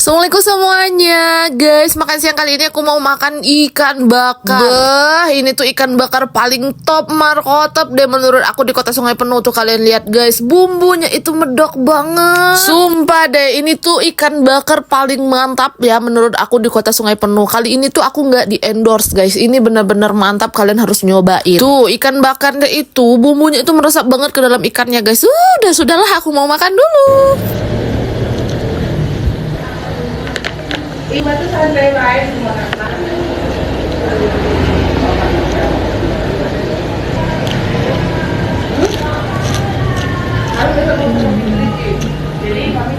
Assalamualaikum semuanya, guys. Makan siang kali ini aku mau makan ikan bakar. Beh, ini tuh ikan bakar paling top markotop deh menurut aku di Kota Sungai Penuh tuh. Kalian lihat guys, bumbunya itu medok banget. Sumpah deh, ini tuh ikan bakar paling mantap ya menurut aku di Kota Sungai Penuh. Kali ini tuh aku nggak di endorse guys. Ini bener-bener mantap, kalian harus nyobain. Tuh ikan bakarnya itu bumbunya itu meresap banget ke dalam ikannya guys. Sudahlah, aku mau makan dulu. Iba tuh santai lain semua kata. Jadi kami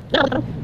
Nah,